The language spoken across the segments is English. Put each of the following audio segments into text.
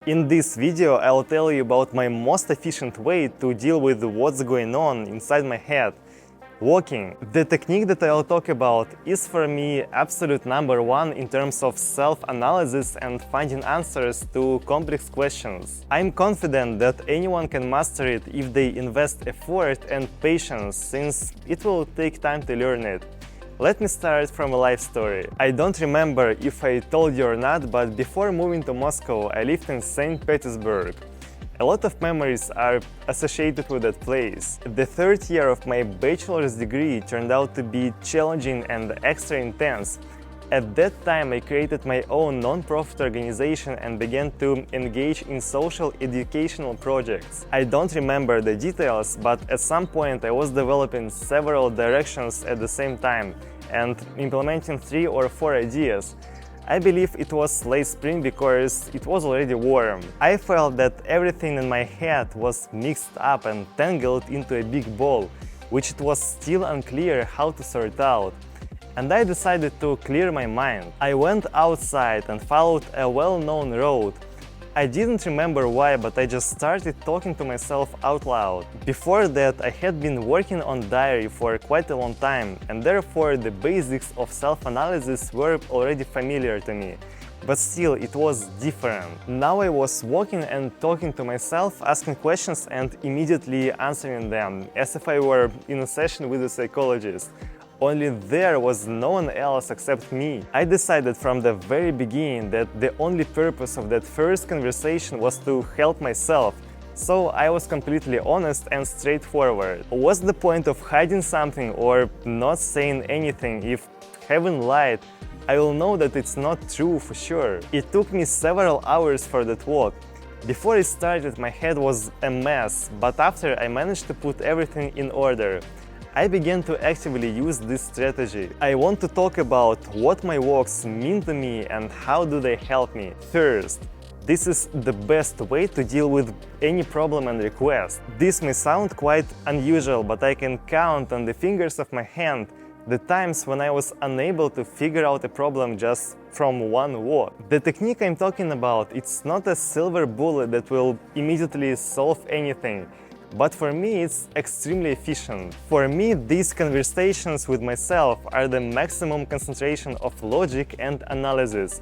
In this video, I'll tell you about my most efficient way to deal with what's going on inside my head. Walking. The technique that I'll talk about is for me absolute number one in terms of self-analysis and finding answers to complex questions. I'm confident that anyone can master it if they invest effort and patience, since it will take time to learn it. Let me start from a life story. I don't remember if I told you or not, but before moving to Moscow, I lived in St. Petersburg. A lot of memories are associated with that place. The third year of my bachelor's degree turned out to be challenging and extra intense. At that time, I created my own non-profit organization and began to engage in social educational projects. I don't remember the details, but at some point I was developing several directions at the same time and implementing 3 or 4 ideas. I believe it was late spring because it was already warm. I felt that everything in my head was mixed up and tangled into a big ball, which it was still unclear how to sort out. And I decided to clear my mind. I went outside and followed a well-known road. I didn't remember why, but I just started talking to myself out loud. Before that, I had been working on diary for quite a long time, and therefore the basics of self-analysis were already familiar to me. But still, it was different. Now I was walking and talking to myself, asking questions and immediately answering them, as if I were in a session with a psychologist. Only there was no one else except me. I decided from the very beginning that the only purpose of that first conversation was to help myself. So I was completely honest and straightforward. What's the point of hiding something or not saying anything if, having lied, I will know that it's not true for sure. It took me several hours for that walk. Before it started, my head was a mess, but after I managed to put everything in order. I began to actively use this strategy. I want to talk about what my walks mean to me and how do they help me. First, this is the best way to deal with any problem and request. This may sound quite unusual, but I can count on the fingers of my hand the times when I was unable to figure out a problem just from one walk. The technique I'm talking about, it's not a silver bullet that will immediately solve anything. But for me, it's extremely efficient. For me, these conversations with myself are the maximum concentration of logic and analysis.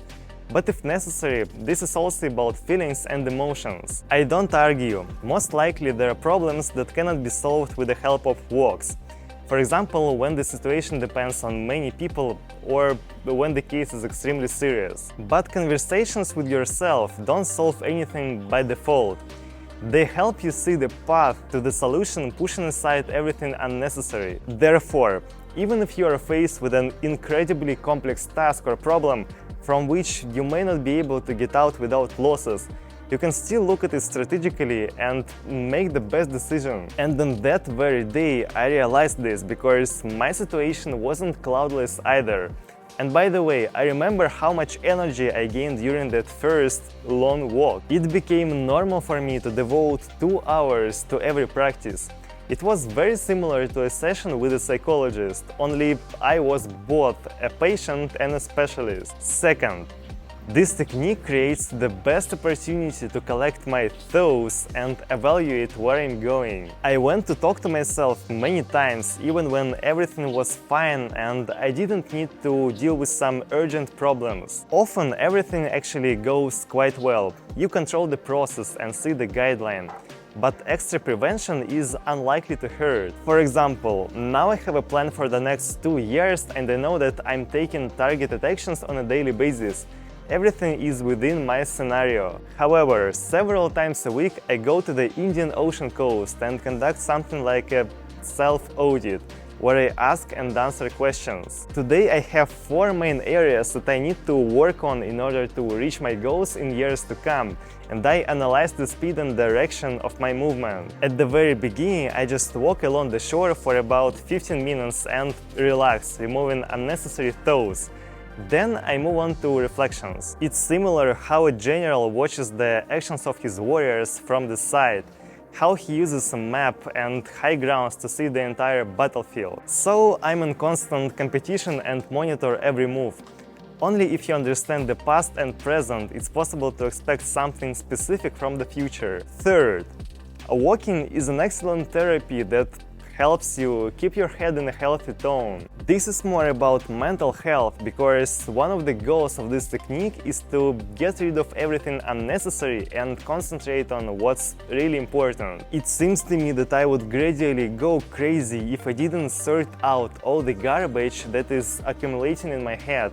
But if necessary, this is also about feelings and emotions. I don't argue. Most likely there are problems that cannot be solved with the help of walks. For example, when the situation depends on many people or when the case is extremely serious. But conversations with yourself don't solve anything by default. They help you see the path to the solution, pushing aside everything unnecessary. Therefore, even if you are faced with an incredibly complex task or problem from which you may not be able to get out without losses, you can still look at it strategically and make the best decision. And on that very day, I realized this because my situation wasn't cloudless either. And by the way, I remember how much energy I gained during that first long walk. It became normal for me to devote 2 hours to every practice. It was very similar to a session with a psychologist, only I was both a patient and a specialist. Second, this technique creates the best opportunity to collect my thoughts and evaluate where I'm going. I went to talk to myself many times, even when everything was fine and I didn't need to deal with some urgent problems. Often everything actually goes quite well. You control the process and see the guideline. But extra prevention is unlikely to hurt. For example, now I have a plan for the next 2 years and I know that I'm taking targeted actions on a daily basis. Everything is within my scenario. However, several times a week I go to the Indian Ocean coast and conduct something like a self-audit, where I ask and answer questions. Today I have 4 main areas that I need to work on in order to reach my goals in years to come, and I analyze the speed and direction of my movement. At the very beginning, I just walk along the shore for about 15 minutes and relax, removing unnecessary thoughts. Then I move on to reflections. It's similar how a general watches the actions of his warriors from the side, how he uses a map and high grounds to see the entire battlefield. So I'm in constant competition and monitor every move. Only if you understand the past and present, it's possible to expect something specific from the future. Third, walking is an excellent therapy that helps you keep your head in a healthy tone. This is more about mental health because one of the goals of this technique is to get rid of everything unnecessary and concentrate on what's really important. It seems to me that I would gradually go crazy if I didn't sort out all the garbage that is accumulating in my head.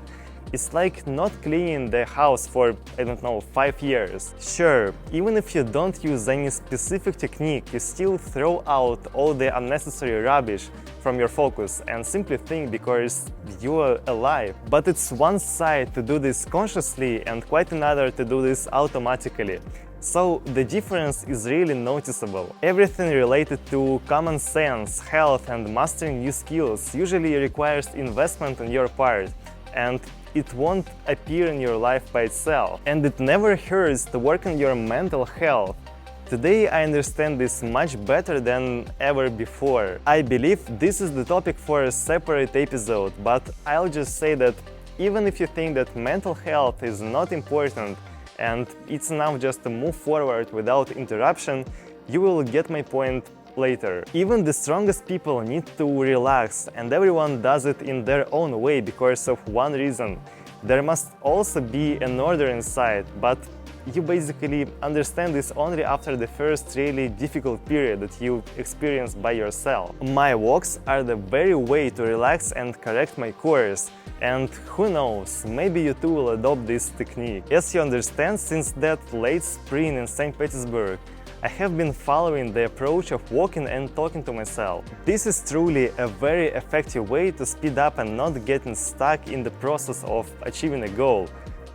It's like not cleaning the house for, I don't know, 5 years. Sure, even if you don't use any specific technique, you still throw out all the unnecessary rubbish from your focus and simply think because you are alive. But it's one side to do this consciously and quite another to do this automatically. So the difference is really noticeable. Everything related to common sense, health and mastering new skills usually requires investment on your part, and it won't appear in your life by itself. And it never hurts to work on your mental health. Today I understand this much better than ever before. I believe this is the topic for a separate episode, but I'll just say that even if you think that mental health is not important and it's enough just to move forward without interruption, you will get my point later. Even the strongest people need to relax, and everyone does it in their own way because of one reason. There must also be an order inside, but you basically understand this only after the first really difficult period that you experience by yourself. My walks are the very way to relax and correct my course. And who knows, maybe you too will adopt this technique. As you understand, since that late spring in St. Petersburg, I have been following the approach of walking and talking to myself. This is truly a very effective way to speed up and not getting stuck in the process of achieving a goal.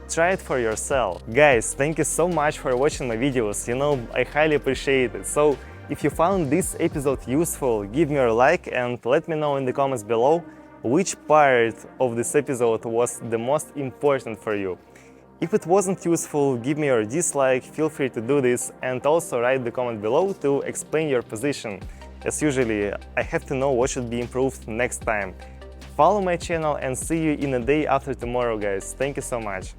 Try it for yourself. Guys, thank you so much for watching my videos, I highly appreciate it. So, if you found this episode useful, give me a like and let me know in the comments below which part of this episode was the most important for you. If it wasn't useful, give me your dislike, feel free to do this, and also write the comment below to explain your position. As usually, I have to know what should be improved next time. Follow my channel and see you in a day after tomorrow, guys. Thank you so much.